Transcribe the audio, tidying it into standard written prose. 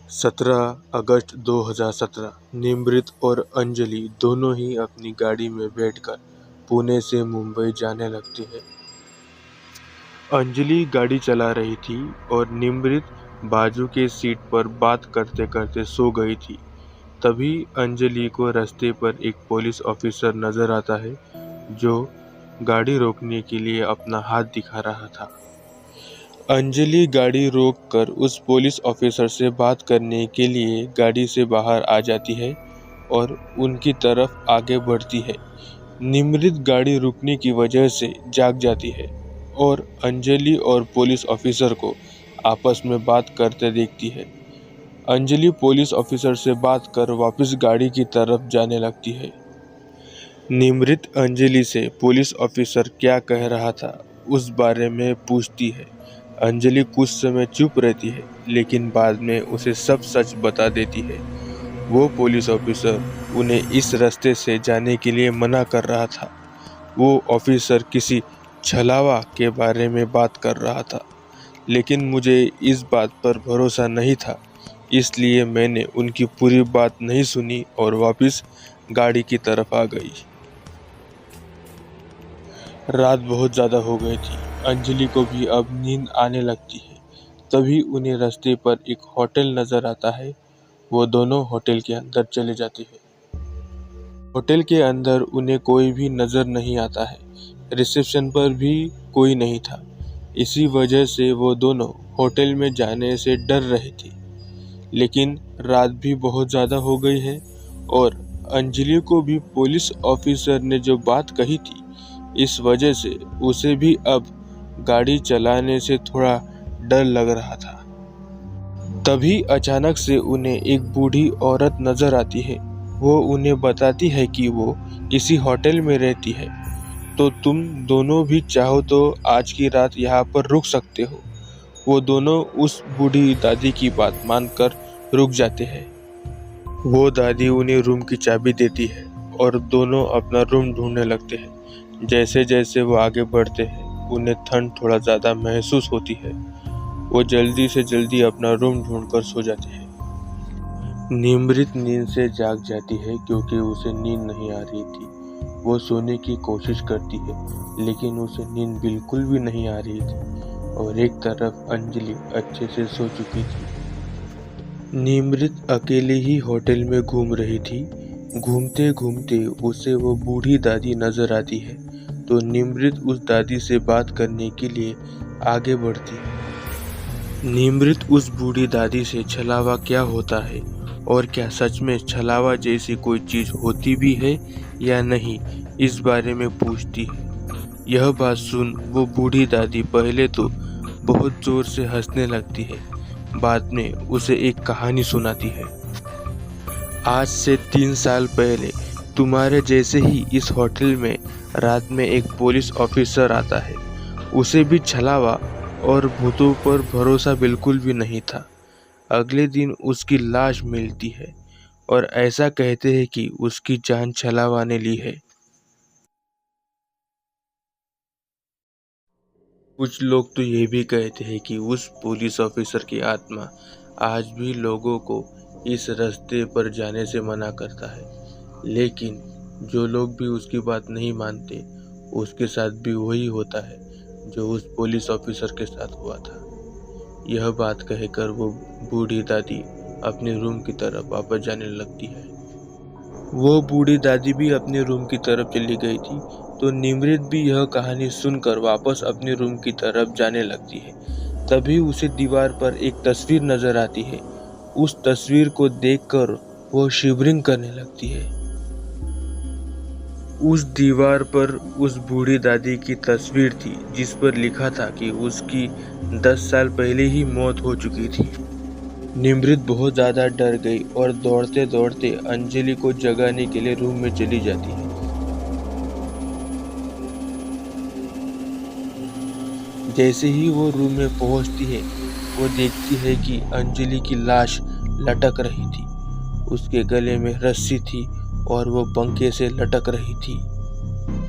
17 अगस्त 2017 निमृत और अंजलि दोनों ही अपनी गाड़ी में बैठकर पुणे से मुंबई जाने लगते हैं। अंजलि गाड़ी चला रही थी और निमृत बाजू के सीट पर बात करते करते सो गई थी। तभी अंजलि को रास्ते पर एक पुलिस ऑफिसर नजर आता है जो गाड़ी रोकने के लिए अपना हाथ दिखा रहा था। अंजलि गाड़ी रोककर उस पुलिस ऑफिसर से बात करने के लिए गाड़ी से बाहर आ जाती है और उनकी तरफ आगे बढ़ती है। निमृत गाड़ी रुकने की वजह से जाग जाती है और अंजलि और पुलिस ऑफिसर को आपस में बात करते देखती है। अंजलि पुलिस ऑफिसर से बात कर वापस गाड़ी की तरफ जाने लगती है। निमृत अंजलि से पुलिस ऑफिसर क्या कह रहा था उस बारे में पूछती है। अंजलि कुछ समय चुप रहती है लेकिन बाद में उसे सब सच बता देती है। वो पुलिस ऑफिसर उन्हें इस रास्ते से जाने के लिए मना कर रहा था। वो ऑफिसर किसी छलावा के बारे में बात कर रहा था, लेकिन मुझे इस बात पर भरोसा नहीं था, इसलिए मैंने उनकी पूरी बात नहीं सुनी और वापस गाड़ी की तरफ आ गई। रात बहुत ज़्यादा हो गई थी। अंजलि को भी अब नींद आने लगती है। तभी उन्हें रास्ते पर एक होटल नज़र आता है। वो दोनों होटल के अंदर चले जाते हैं। होटल के अंदर उन्हें कोई भी नज़र नहीं आता है। रिसेप्शन पर भी कोई नहीं था। इसी वजह से वो दोनों होटल में जाने से डर रहे थे। लेकिन रात भी बहुत ज़्यादा हो गई है और अंजलि को भी पुलिस ऑफिसर ने जो बात कही थी, इस वजह से उसे भी अब गाड़ी चलाने से थोड़ा डर लग रहा था। तभी अचानक से उन्हें एक बूढ़ी औरत नजर आती है। वो उन्हें बताती है कि वो इसी होटल में रहती है, तो तुम दोनों भी चाहो तो आज की रात यहाँ पर रुक सकते हो। वो दोनों उस बूढ़ी दादी की बात मानकर रुक जाते हैं। वो दादी उन्हें रूम की चाबी देती है और दोनों अपना रूम ढूंढने लगते हैं। जैसे जैसे वो आगे बढ़ते हैं उन्हें ठंड थोड़ा ज़्यादा महसूस होती है। वो जल्दी से जल्दी अपना रूम ढूंढकर सो जाते हैं। निमृत नींद से जाग जाती है क्योंकि उसे नींद नहीं आ रही थी। वो सोने की कोशिश करती है लेकिन उसे नींद बिल्कुल भी नहीं आ रही थी और एक तरफ अंजलि अच्छे से सो चुकी थी। निमृत अकेले ही होटल में घूम रही थी। घूमते घूमते उसे वो बूढ़ी दादी नजर आती है, तो निमृत उस दादी से बात करने के लिए आगे बढ़ती है। निमृत उस बूढ़ी दादी से छलावा क्या होता है और क्या सच में छलावा जैसी कोई चीज़ होती भी है या नहीं, इस बारे में पूछती है। यह बात सुन वो बूढ़ी दादी पहले तो बहुत ज़ोर से हंसने लगती है, बाद में उसे एक कहानी सुनाती है। आज से 3 साल पहले तुम्हारे जैसे ही इस होटल में रात में एक पुलिस ऑफिसर आता है। उसे भी छलावा और भूतों पर भरोसा बिल्कुल भी नहीं था। अगले दिन उसकी लाश मिलती है और ऐसा कहते हैं कि उसकी जान छलावा ने ली है। कुछ लोग तो ये भी कहते हैं कि उस पुलिस ऑफिसर की आत्मा आज भी लोगों को इस रास्ते पर जाने से मना करता है, लेकिन जो लोग भी उसकी बात नहीं मानते, उसके साथ भी वही होता है जो उस पुलिस ऑफिसर के साथ हुआ था। यह बात कहकर वो बूढ़ी दादी अपने रूम की तरफ वापस जाने लगती है। वो बूढ़ी दादी भी अपने रूम की तरफ चली गई थी, तो निमृत भी यह कहानी सुनकर वापस अपने रूम की तरफ जाने लगती है। तभी उसे दीवार पर एक तस्वीर नजर आती है। उस तस्वीर को देखकर वो शिवरिंग करने लगती है। उस दीवार पर उस बूढ़ी दादी की तस्वीर थी जिस पर लिखा था कि उसकी 10 साल पहले ही मौत हो चुकी थी। निमृत बहुत ज़्यादा डर गई और दौड़ते दौड़ते अंजलि को जगाने के लिए रूम में चली जाती है। जैसे ही वो रूम में पहुंचती है, वो देखती है कि अंजलि की लाश लटक रही थी। उसके गले में रस्सी थी और वो पंखे से लटक रही थी।